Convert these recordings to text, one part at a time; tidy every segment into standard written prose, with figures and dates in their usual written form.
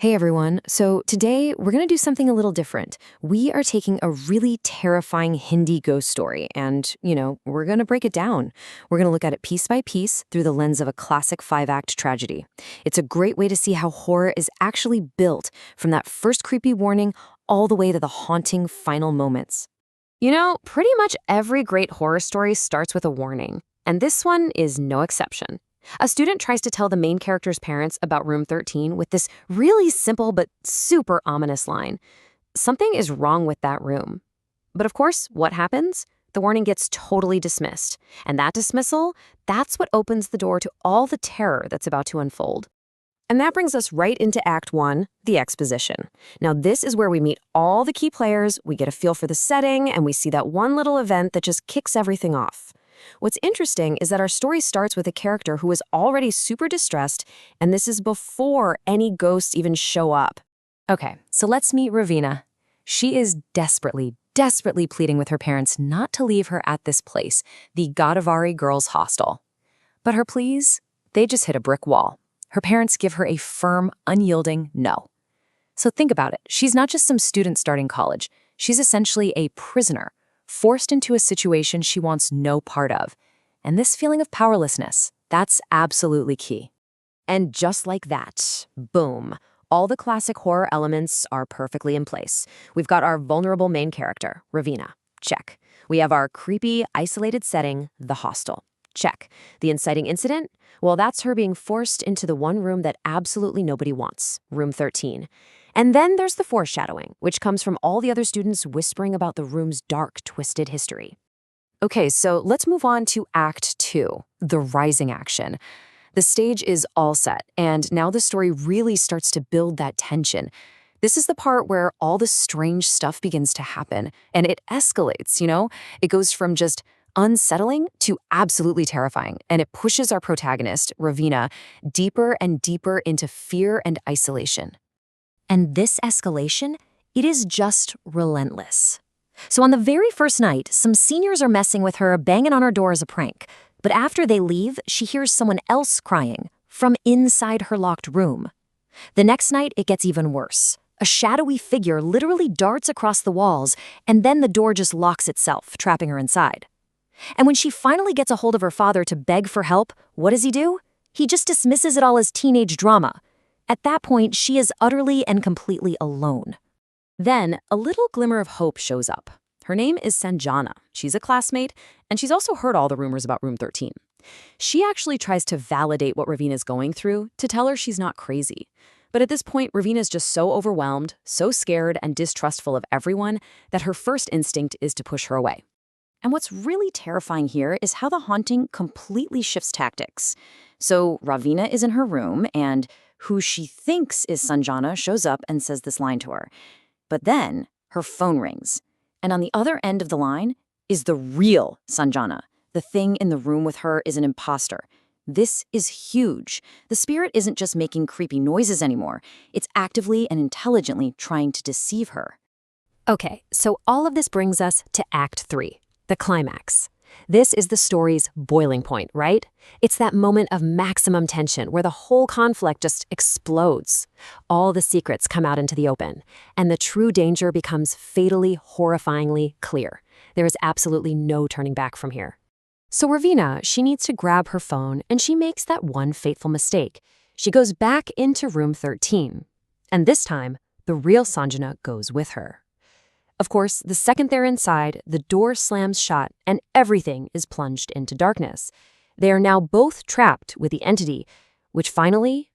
Hey everyone. So today we're going to do something a little different. We are taking a really terrifying Hindi ghost story and, we're going to break it down. We're going to look at it piece by piece through the lens of a classic five-act tragedy. It's a great way to see how horror is actually built from that first creepy warning all the way to the haunting final moments. Pretty much every great horror story starts with a warning, and this one is no exception. A student tries to tell the main character's parents about room 13 with this really simple but super ominous line. Something is wrong with that room. But of course, what happens? The warning gets totally dismissed. And that dismissal, that's what opens the door to all the terror that's about to unfold. And that brings us right into Act 1, the exposition. Now, this is where we meet all the key players, we get a feel for the setting, and we see that one little event that just kicks everything off. What's interesting is that our story starts with a character who is already super distressed, and this is before any ghosts even show up. Okay, so let's meet Ravina. She is desperately pleading with her parents not to leave her at this place, the Godavari Girls' Hostel. But her pleas, they just hit a brick wall. Her parents give her a firm, unyielding no. So think about it. She's not just some student starting college. She's essentially a prisoner, forced into a situation she wants no part of. And this feeling of powerlessness, that's absolutely key. And just like that, boom, all the classic horror elements are perfectly in place. We've got our vulnerable main character, Ravina. Check. We have our creepy, isolated setting, the hostel. Check. The inciting incident? Well, that's her being forced into the one room that absolutely nobody wants, room 13. And then there's the foreshadowing, which comes from all the other students whispering about the room's dark, twisted history. Okay, so let's move on to Act 2, the rising action. The stage is all set, and now the story really starts to build that tension. This is the part where all the strange stuff begins to happen, and it escalates. It goes from just unsettling to absolutely terrifying, and it pushes our protagonist, Ravina, deeper and deeper into fear and isolation. And this escalation, it is just relentless. So on the very first night, some seniors are messing with her, banging on her door as a prank. But after they leave, she hears someone else crying from inside her locked room. The next night, it gets even worse. A shadowy figure literally darts across the walls, and then the door just locks itself, trapping her inside. And when she finally gets a hold of her father to beg for help, what does he do? He just dismisses it all as teenage drama. At that point, she is utterly and completely alone. Then, a little glimmer of hope shows up. Her name is Sanjana. She's a classmate, and she's also heard all the rumors about room 13. She actually tries to validate what Ravina's going through, to tell her she's not crazy. But at this point, Ravina's just so overwhelmed, so scared and distrustful of everyone that her first instinct is to push her away. And what's really terrifying here is how the haunting completely shifts tactics. So Ravina is in her room, and who she thinks is Sanjana shows up and says this line to her. But then her phone rings, and on the other end of the line is the real Sanjana. The thing in the room with her is an imposter. This is huge. The spirit isn't just making creepy noises anymore. It's actively and intelligently trying to deceive her. Okay, so all of this brings us to Act 3, the climax. This is the story's boiling point, right? It's that moment of maximum tension where the whole conflict just explodes. All the secrets come out into the open, and the true danger becomes fatally, horrifyingly clear. There is absolutely no turning back from here. So Ravina, she needs to grab her phone, and she makes that one fateful mistake. She goes back into room 13. And this time, the real Sanjana goes with her. Of course, the second they're inside, the door slams shut and everything is plunged into darkness. They are now both trapped with the entity, which finally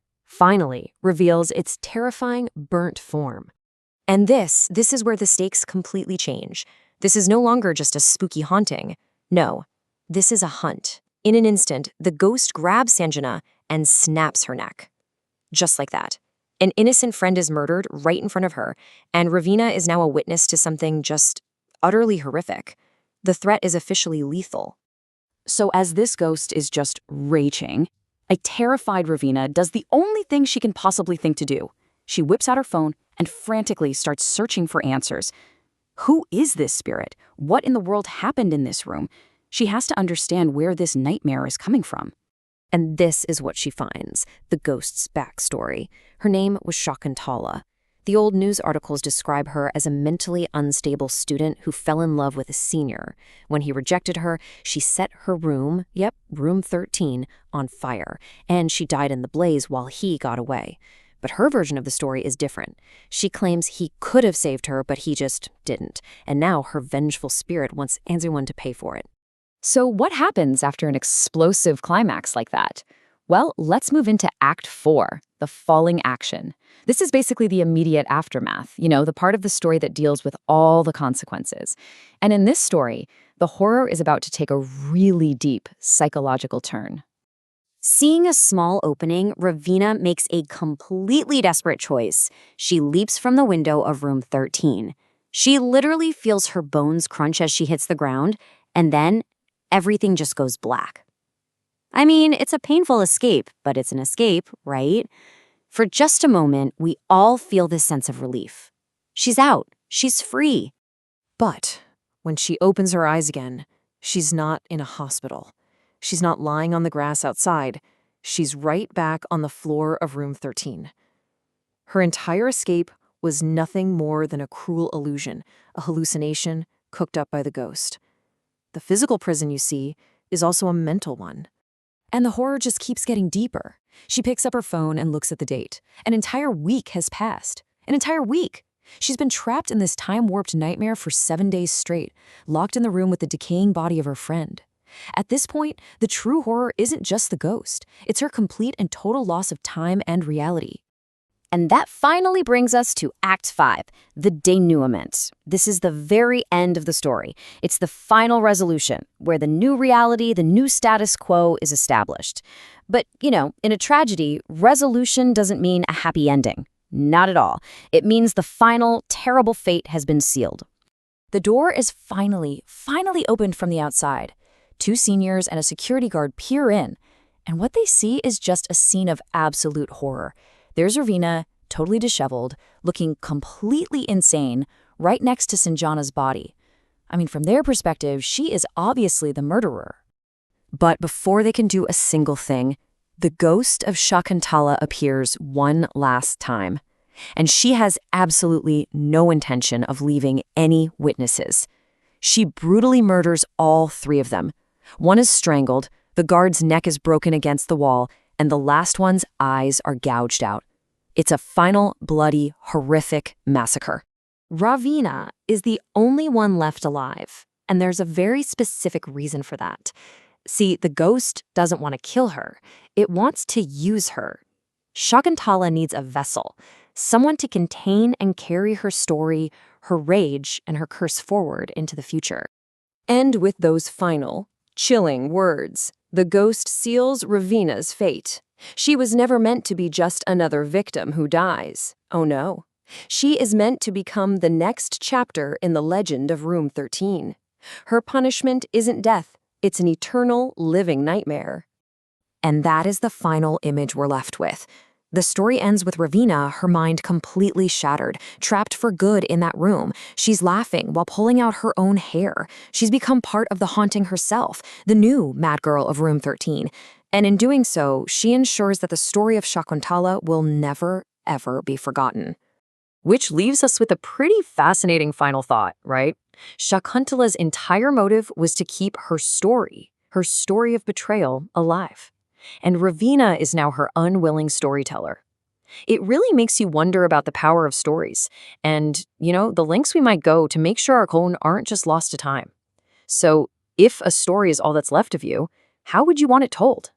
reveals its terrifying burnt form. And this is where the stakes completely change. This is no longer just a spooky haunting. No, this is a hunt. In an instant, the ghost grabs Sanjana and snaps her neck. Just like that. An innocent friend is murdered right in front of her, and Ravina is now a witness to something just utterly horrific. The threat is officially lethal. So as this ghost is just raging, a terrified Ravina does the only thing she can possibly think to do. She whips out her phone and frantically starts searching for answers. Who is this spirit? What in the world happened in this room? She has to understand where this nightmare is coming from. And this is what she finds, the ghost's backstory. Her name was Shakuntala. The old news articles describe her as a mentally unstable student who fell in love with a senior. When he rejected her, she set her room, room 13, on fire, and she died in the blaze while he got away. But her version of the story is different. She claims he could have saved her, but he just didn't. And now her vengeful spirit wants everyone to pay for it. So what happens after an explosive climax like that? Well, let's move into Act 4, the falling action. This is basically the immediate aftermath, the part of the story that deals with all the consequences. And in this story, the horror is about to take a really deep psychological turn. Seeing a small opening, Ravina makes a completely desperate choice. She leaps from the window of room 13. She literally feels her bones crunch as she hits the ground, and then everything just goes black. I mean, it's a painful escape, but it's an escape, right? For just a moment, we all feel this sense of relief. She's out. She's free. But when she opens her eyes again, she's not in a hospital. She's not lying on the grass outside. She's right back on the floor of room 13. Her entire escape was nothing more than a cruel illusion, a hallucination cooked up by the ghost. The physical prison, you see, is also a mental one. And the horror just keeps getting deeper. She picks up her phone and looks at the date. An entire week has passed. An entire week. She's been trapped in this time-warped nightmare for 7 days straight, locked in the room with the decaying body of her friend. At this point, the true horror isn't just the ghost. It's her complete and total loss of time and reality. And that finally brings us to Act 5, the denouement. This is the very end of the story. It's the final resolution, where the new reality, the new status quo is established. But, in a tragedy, resolution doesn't mean a happy ending. Not at all. It means the final, terrible fate has been sealed. The door is finally opened from the outside. 2 seniors and a security guard peer in, and what they see is just a scene of absolute horror. There's Ravina, totally disheveled, looking completely insane, right next to Sanjana's body. I mean, from their perspective, she is obviously the murderer. But before they can do a single thing, the ghost of Shakuntala appears one last time. And she has absolutely no intention of leaving any witnesses. She brutally murders all 3 of them. One is strangled, the guard's neck is broken against the wall, and the last one's eyes are gouged out. It's a final, bloody, horrific massacre. Ravina is the only one left alive, and there's a very specific reason for that. See, the ghost doesn't want to kill her. It wants to use her. Shakuntala needs a vessel, someone to contain and carry her story, her rage, and her curse forward into the future. And with those final, chilling words, the ghost seals Ravina's fate. She was never meant to be just another victim who dies. Oh no. She is meant to become the next chapter in the legend of Room 13. Her punishment isn't death, it's an eternal, living nightmare. And that is the final image we're left with. The story ends with Ravina, her mind completely shattered, trapped for good in that room. She's laughing while pulling out her own hair. She's become part of the haunting herself, the new mad girl of Room 13. And in doing so, she ensures that the story of Shakuntala will never, ever be forgotten. Which leaves us with a pretty fascinating final thought, right? Shakuntala's entire motive was to keep her story of betrayal, alive. And Ravina is now her unwilling storyteller. It really makes you wonder about the power of stories and, the lengths we might go to make sure our own aren't just lost to time. So, if a story is all that's left of you, how would you want it told?